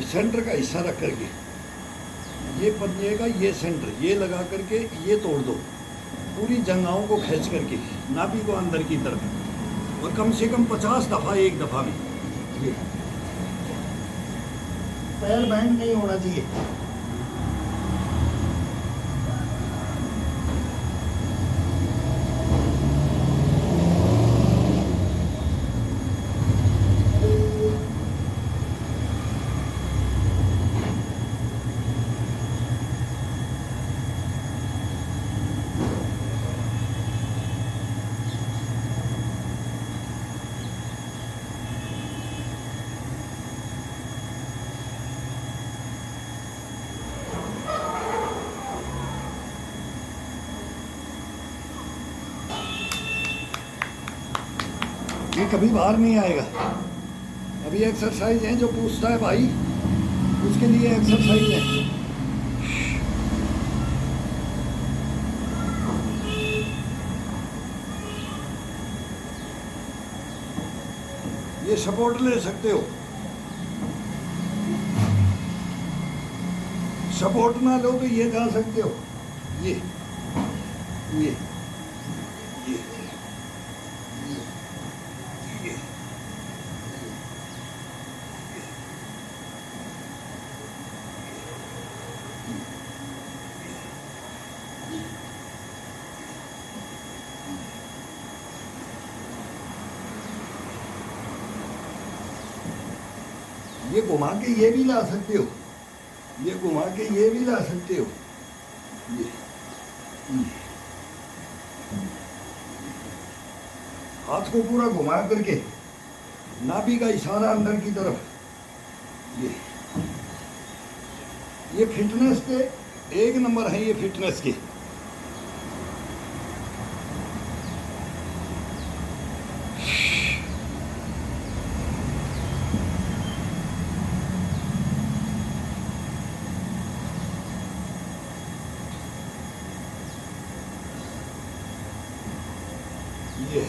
Centre का हिस्सा रख करके ये पंजे का ये सेंटर ये लगा करके ये तोड़ दो, पूरी जंघाओं को खींच करके नाभि को अंदर की तरफ, और कम से कम 50 दफ़ा एक दफ़ा में। ये पैर बैंड नहीं होना चाहिए। ये कभी बाहर नहीं आएगा। अभी एक्सरसाइज है, जो पूछता है भाई उसके लिए एक्सरसाइज है। ये सपोर्ट ले सकते हो, सपोर्ट ना लो तो ये जा सकते हो। ये ये ये ये घुमा के ये भी ला सकते हो, ये घुमा के ये भी ला सकते हो। ये हाथ को पूरा घुमा करके नाभि का इशारा अंदर की तरफ। ये फिटनेस के एक नंबर है, ये फिटनेस के। ये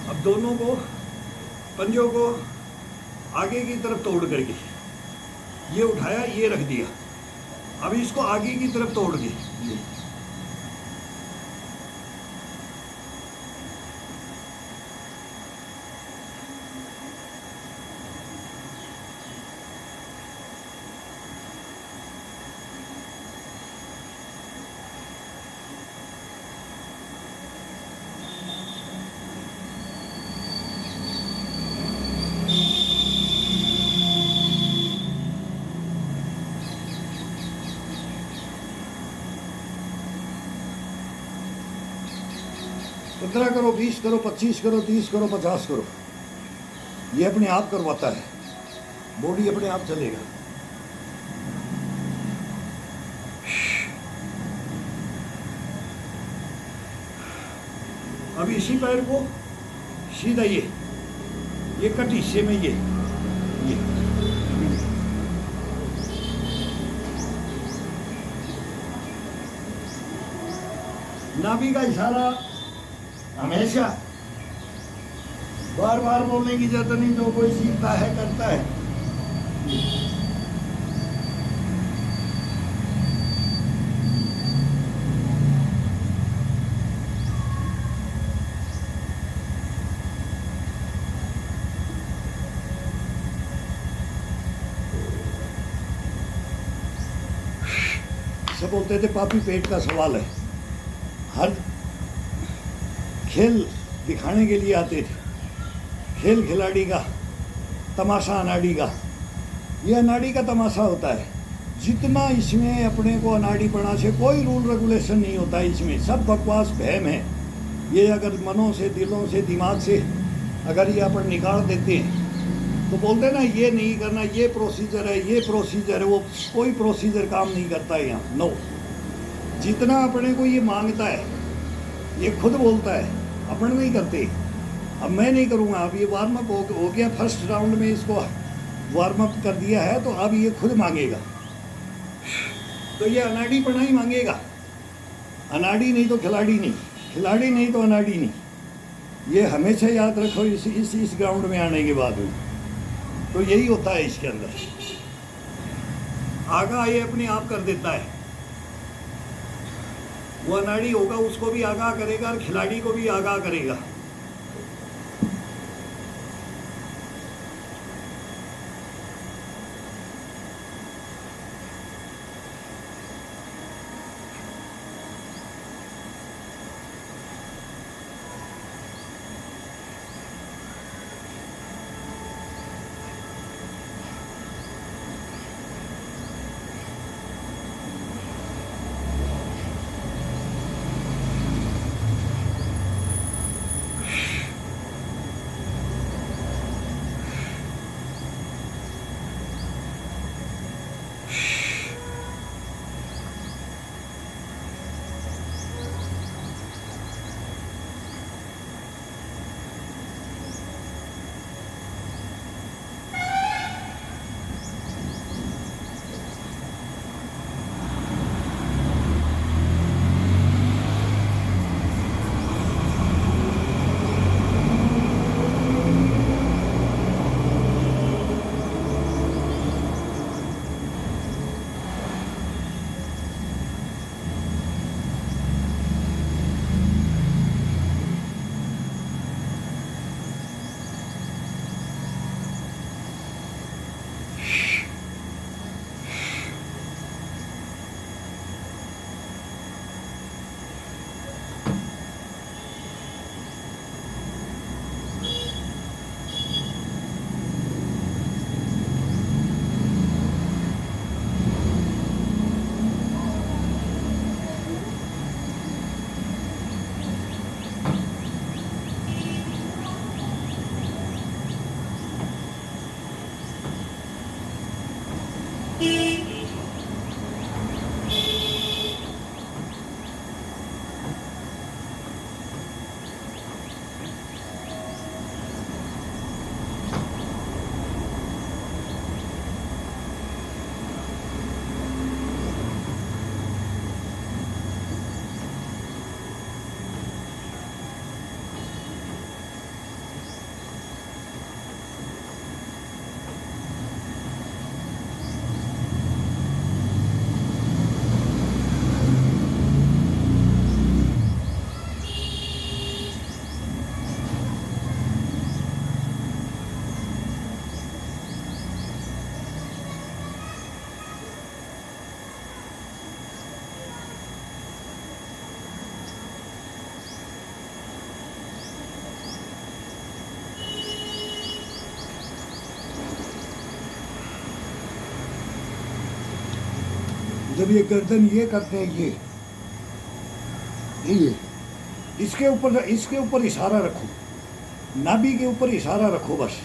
अब दोनों को, पंजों को आगे की तरफ तोड़ करके ये उठाया, ये रख दिया। अब इसको आगे की तरफ तोड़ के पंद्रह करो, 20 करो, 25 करो, 30 करो, 50 करो। ये अपने आप करवाता है, बॉडी अपने आप चलेगा। अब इसी पैर को सीधा ये कट हिस्से में ये नाभि का इशारा हमेशा बार बार बोलने की जरूरत नहीं, जो कोई सीखता है करता है। सब बोलते थे पापी पेट का सवाल है। हर खेल दिखाने के लिए आते थे। खेल खिलाड़ी का तमाशा अनाड़ी का, ये अनाड़ी का तमाशा होता है। जितना इसमें अपने को अनाड़ीपना से कोई रूल रेगुलेशन नहीं होता है, इसमें सब बकवास बहम है। ये अगर मनों से, दिलों से, दिमाग से अगर ये अपन निकाल देते हैं तो बोलते हैं ना ये नहीं करना, ये प्रोसीजर है, ये प्रोसीजर है, वो कोई प्रोसीजर काम नहीं करता है यहाँ। नो, जितना अपने को ये मांगता है ये खुद बोलता है, अपन नहीं करते। अब मैं नहीं करूँगा, अब ये वार्म अप हो गया, फर्स्ट राउंड में इसको वार्म अप कर दिया है, तो अब ये खुद मांगेगा। तो ये अनाड़ीपना ही मांगेगा, अनाड़ी नहीं तो खिलाड़ी नहीं, खिलाड़ी नहीं तो अनाड़ी नहीं। ये हमेशा याद रखो इस ग्राउंड में आने के बाद में। तो यही होता है इसके अंदर, आगा ये अपने आप कर देता है। वो अनाड़ी होगा उसको भी आगाह करेगा और खिलाड़ी को भी आगाह करेगा। जब ये गर्दन ये करते हैं, ये इसके ऊपर इशारा रखो, नाभि के ऊपर इशारा रखो, बस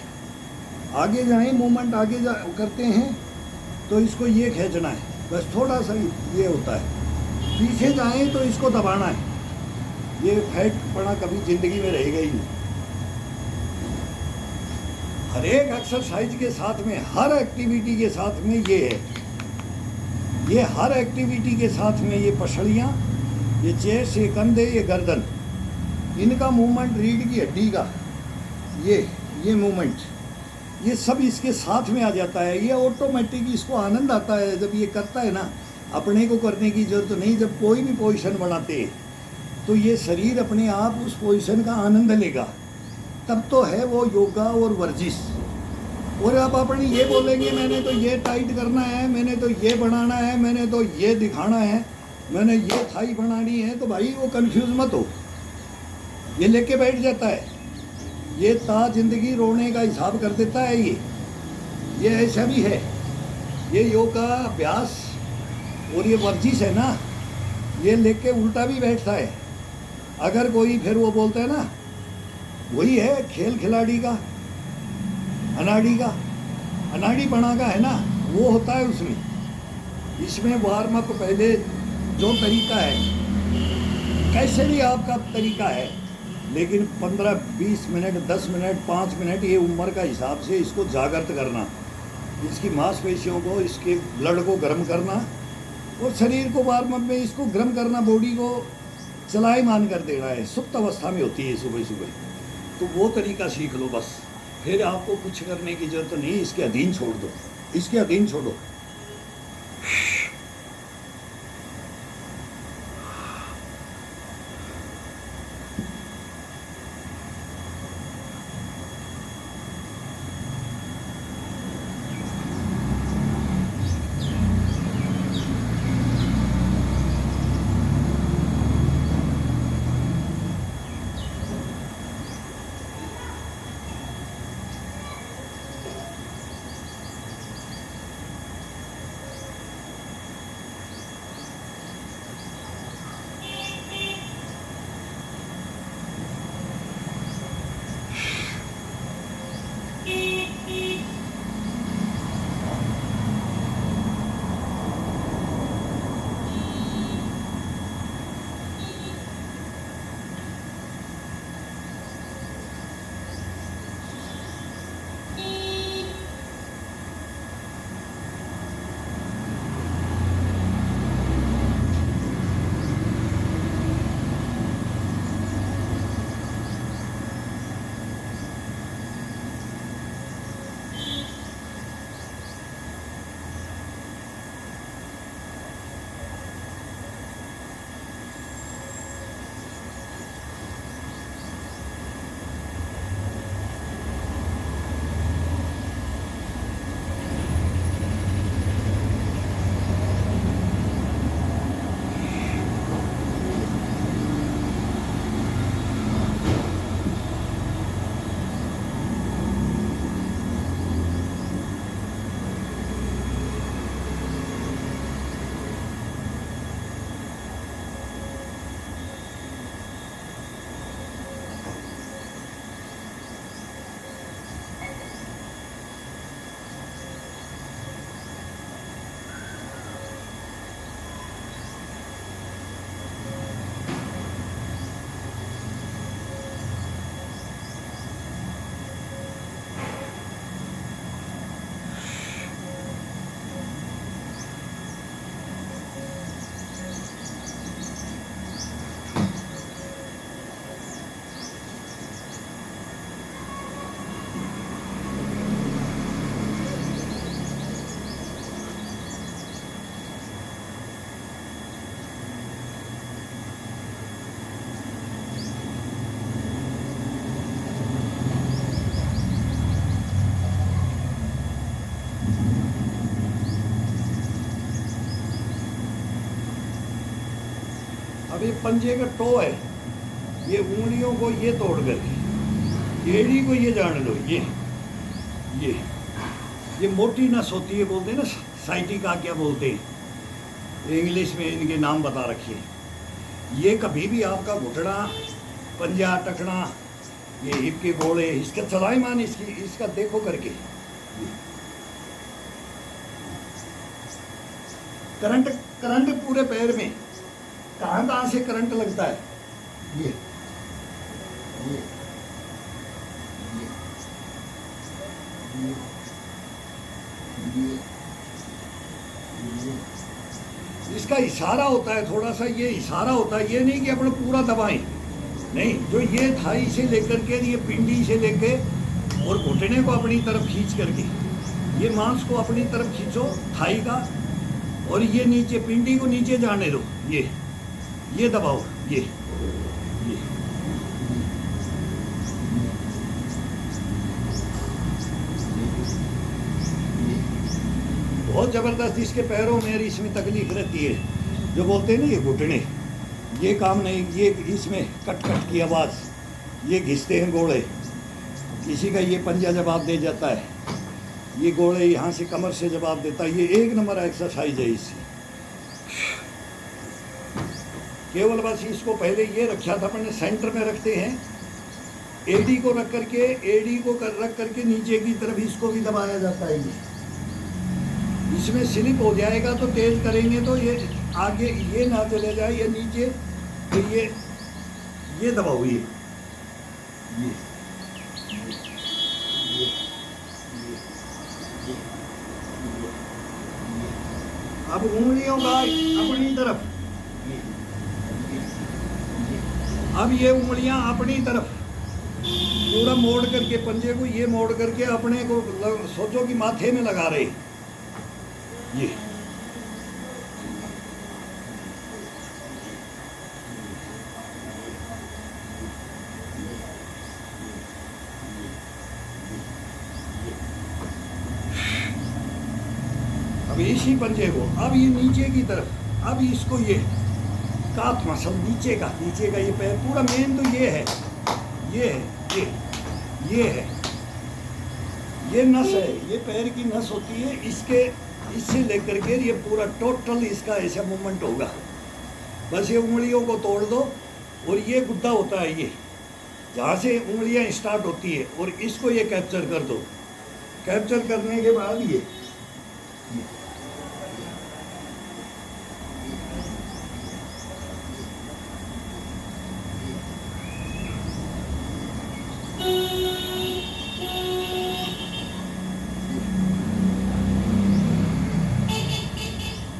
आगे जाएं, मूवमेंट आगे करते हैं तो इसको ये खींचना है, बस थोड़ा सा ये होता है। पीछे जाएं तो इसको दबाना है। ये फैट पड़ा कभी जिंदगी में रहेगा ही नहीं। हर एक एक्सरसाइज के साथ में, हर एक्टिविटी के साथ में ये है, ये हर एक्टिविटी के साथ में ये पसलियाँ, ये चेस्ट, ये कंधे, ये गर्दन, इनका मूवमेंट, रीढ़ की हड्डी का ये मूवमेंट, ये सब इसके साथ में आ जाता है। ये ऑटोमेटिक इसको आनंद आता है जब ये करता है ना। अपने को करने की जरूरत नहीं। जब कोई भी पोजीशन बनाते तो ये शरीर अपने आप उस पोजीशन का आनंद लेगा, तब तो है वो योगा और वर्जिश। और आप अपनी ये बोलेंगे मैंने तो ये टाइट करना है, मैंने तो ये बनाना है, मैंने तो ये दिखाना है, मैंने ये थाई बनानी है तो भाई वो कंफ्यूज मत हो, ये लेके बैठ जाता है, ये ता जिंदगी रोने का हिसाब कर देता है। ये ऐसा भी है, ये योग का अभ्यास और ये वर्जिश है ना, ये लेके उल्टा भी बैठता है। अगर कोई फिर वो बोलते हैं ना, वही है खेल खिलाड़ी का अनाड़ी बना का है ना, वो होता है उसमें। इसमें वार्म अप पहले जो तरीका है, कैसे भी आपका तरीका है, लेकिन 15-20 मिनट 10 मिनट 5 मिनट ये उम्र का हिसाब से इसको जागृत करना, इसकी मांसपेशियों को, इसके ब्लड को गर्म करना और शरीर को वार्म अप में इसको गर्म करना, बॉडी को चलायमान कर देना है। सुप्त अवस्था में होती है सुबह सुबह, तो वो तरीका सीख लो बस, फिर आपको कुछ करने की जरूरत नहीं। इसके अधीन छोड़ दो, इसके अधीन छोड़ो। अब ये पंजे का टो है, ये उंगलियों को ये तोड़ करके एड़ी को ये जान लो, ये मोटी नस होती है, बोलते हैं ना साइटिका, क्या बोलते हैं इंग्लिश में, इनके नाम बता रखिए। ये कभी भी आपका घुटना, पंजा, टखना, ये हिप के गोले, इसका चलायमान इसका देखो करके। करंट पूरे पैर में कहाँ से करंट लगता है, ये इसका इशारा होता है, थोड़ा सा ये इशारा होता है, ये नहीं कि अपना पूरा दबाएं, नहीं, जो ये थाई से लेकर के, ये पिंडी से लेके और घुटने को अपनी तरफ खींच करके, ये मांस को अपनी तरफ खींचो थाई का, और ये नीचे पिंडी को नीचे जाने दो, ये दबाओ, ये बहुत ज़बरदस्त। इसके पैरों में इसमें तकलीफ रहती है, जो बोलते हैं ना ये घुटने, ये काम नहीं, ये इसमें कट कट की आवाज़, ये घिसते हैं गोले, किसी का ये पंजा जवाब दे जाता है, ये गोले यहाँ से कमर से जवाब देता है। ये एक नंबर एक्सरसाइज है इससे। केवल बस इसको पहले ये रखा था मैंने, सेंटर में रखते हैं, एडी को रख करके, एडी को रख करके नीचे की तरफ इसको भी दबाया जाता है। ये इसमें स्लिप हो जाएगा तो तेज करेंगे तो ये आगे ये ना चले जाए, ये नीचे, तो ये दबाओ, ये अब उंगलियों का अपनी तरफ, अब ये उंगलियां अपनी तरफ पूरा मोड़ करके, पंजे को ये मोड़ करके अपने को सोचो कि माथे में लगा रहे, ये अब इसी पंजे को, अब ये नीचे की तरफ, अब इसको ये काफ मसल नीचे का ये पैर पूरा मेन तो ये है, ये है, ये है, ये नस है, ये पैर की नस होती है, इससे लेकर के ये पूरा टोटल इसका ऐसा मूवमेंट होगा। बस ये उंगलियों को तोड़ दो और ये गुद्दा होता है, ये जहाँ से उंगलियाँ स्टार्ट होती है, और इसको ये कैप्चर कर दो। कैप्चर करने के बाद ये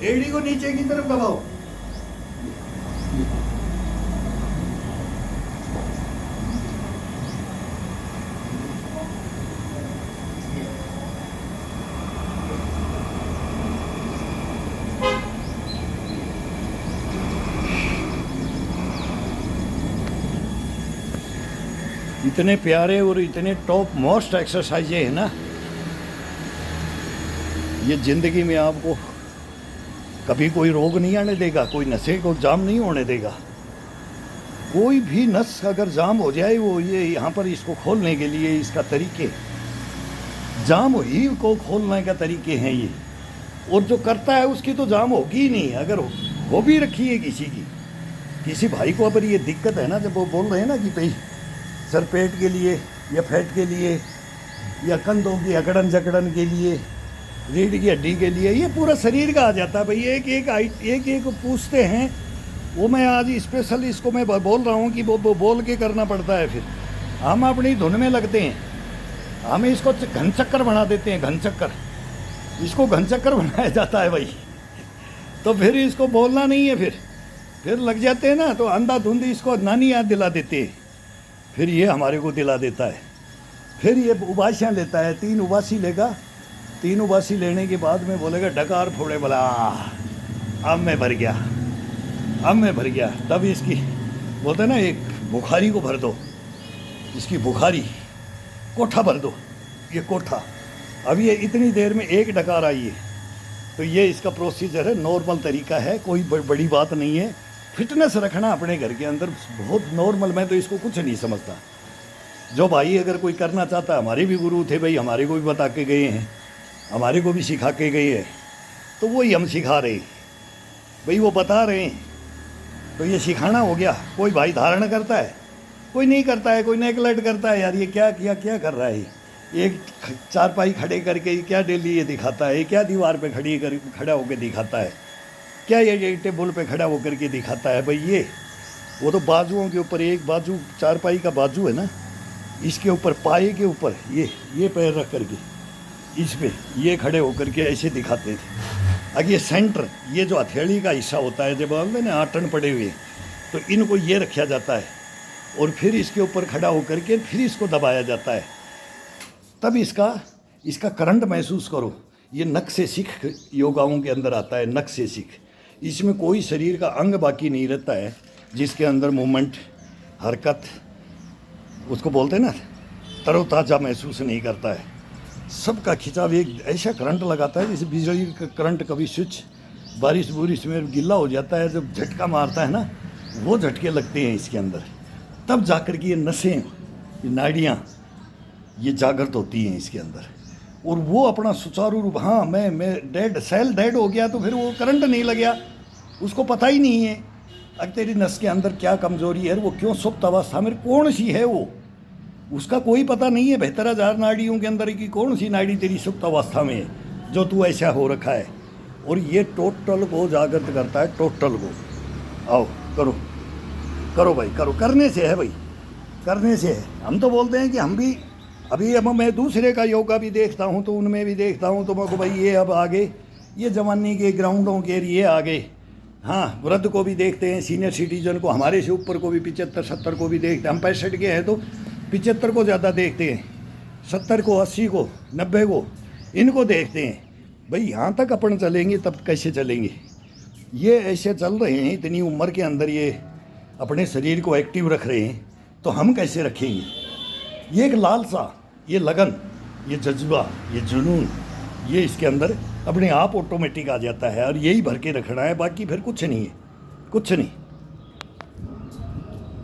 एड़ी को नीचे की तरफ दबाओ, इतने प्यारे और इतने टॉप मोस्ट एक्सरसाइज है ना, ये ज़िंदगी में आपको कभी कोई रोग नहीं आने देगा, कोई नशे को जाम नहीं होने देगा। कोई भी नस अगर जाम हो जाए, वो ये यहाँ पर इसको खोलने के लिए इसका तरीके, जाम ही को खोलने का तरीके हैं ये, और जो करता है उसकी तो जाम होगी ही नहीं। अगर हो भी रखी है किसी भाई को अगर ये दिक्कत है ना, जब वो बोल रहे हैं ना कि भाई सर पेट के लिए या फैट के लिए या कंधों की अकड़न जकड़न के लिए, रीढ़ की हड्डी के लिए, ये पूरा शरीर का आ जाता है भाई। एक पूछते हैं, वो मैं आज स्पेशल इसको मैं बोल रहा हूँ कि वो बोल के करना पड़ता है। फिर हम अपनी धुन में लगते हैं, हम इसको घन चक्कर बना देते हैं, घन चक्कर, इसको घन चक्कर बनाया जाता है भाई। तो फिर इसको बोलना नहीं है, फिर लग जाते हैं ना, तो अंधाधुंध इसको नानी याद दिला देते हैं। फिर ये हमारे को दिला देता है। फिर ये उबासियाँ लेता है, 3 उबासी लेगा, 3 उबासी लेने के बाद में बोलेगा डकार फोड़े बोला, अब मैं भर गया। तब इसकी बोलते हैं ना, एक बुखारी को भर दो, इसकी बुखारी कोठा भर दो, ये कोठा। अब ये इतनी देर में 1 डकार आई है, तो ये इसका प्रोसीजर है, नॉर्मल तरीका है, कोई बड़ी बात नहीं है। फिटनेस रखना अपने घर के अंदर बहुत नॉर्मल, मैं तो इसको कुछ नहीं समझता। जो भाई अगर कोई करना चाहता, हमारे भी गुरु थे भाई, हमारे को भी बता के गए हैं, हमारे को भी सिखा के गए हैं, तो वही हम सिखा रहे भाई, वो बता रहे हैं तो ये सिखाना हो गया। कोई भाई धारण करता है, कोई नहीं करता है, कोई नेगलेक्ट करता है, यार ये क्या कर रहा है, एक चारपाई खड़े करके क्या डेली ये दिखाता है, क्या दीवार पे खड़ा होकर दिखाता है, क्या ये टेबल पे खड़ा होकर के दिखाता है भाई। ये वो तो बाजुओं के ऊपर, एक बाजू चारपाई का बाजू है ना, इसके ऊपर पाए के ऊपर ये पैर रख करके इस पे ये खड़े होकर के ऐसे दिखाते थे। अब ये सेंटर, ये जो हथेली का हिस्सा होता है, जब बोलते ना आटन पड़े हुए, तो इनको ये रखा जाता है और फिर इसके ऊपर खड़ा होकर के फिर इसको दबाया जाता है। तब इसका करंट महसूस करो। ये नक से सीख योगाओं के अंदर आता है, नक से सीख। इसमें कोई शरीर का अंग बाकी नहीं रहता है जिसके अंदर मूवमेंट, हरकत, उसको बोलते हैं ना, तरोताज़ा महसूस नहीं करता है। सबका खिंचाव एक ऐसा करंट लगाता है जैसे बिजली का करंट, कभी स्विच बारिश बुरिश में गिल्ला हो जाता है, जब झटका मारता है ना, वो झटके लगते हैं इसके अंदर, तब जाकर के ये नसें, ये नाड़ियाँ ये जागृत होती हैं इसके अंदर, और वो अपना सुचारू रूप, हाँ मैं डेड, सेल डेड हो गया तो फिर वो करंट नहीं लग गया, उसको पता ही नहीं है अब तेरी नस के अंदर क्या कमजोरी है, वो क्यों सुप्त अवस्था में कौन सी है, वो उसका कोई पता नहीं है 72,000 नाड़ियों के अंदर की कौन सी नाड़ी तेरी सुप्त अवस्था में है जो तू ऐसा हो रखा है। और ये टोटल को जागृत करता है, टोटल को। आओ करो करो भाई, करो, करने से है भाई, करने से है। हम तो बोलते हैं कि हम भी अभी, अब मैं दूसरे का योगा भी देखता हूँ तो उनमें भी देखता हूँ तो मैं को भाई ये अब आगे ये जवानी के ग्राउंडों के ये आगे, हाँ वृद्ध को भी देखते हैं, सीनियर सिटीजन को, हमारे से ऊपर को भी 75-70 को भी देखते हैं, हम 65 के हैं तो 75 को ज़्यादा देखते हैं, 70 को, 80 को, 90 को, इनको देखते हैं। भाई यहाँ तक अपन चलेंगे तब कैसे चलेंगे, ये ऐसे चल रहे हैं इतनी उम्र के अंदर, ये अपने शरीर को एक्टिव रख रहे हैं तो हम कैसे रखेंगे। ये एक लालसा, ये लगन, ये जज्बा, ये जुनून, ये इसके अंदर अपने आप ऑटोमेटिक आ जाता है, और यही भर के रखना है, बाकी फिर कुछ नहीं है, कुछ नहीं।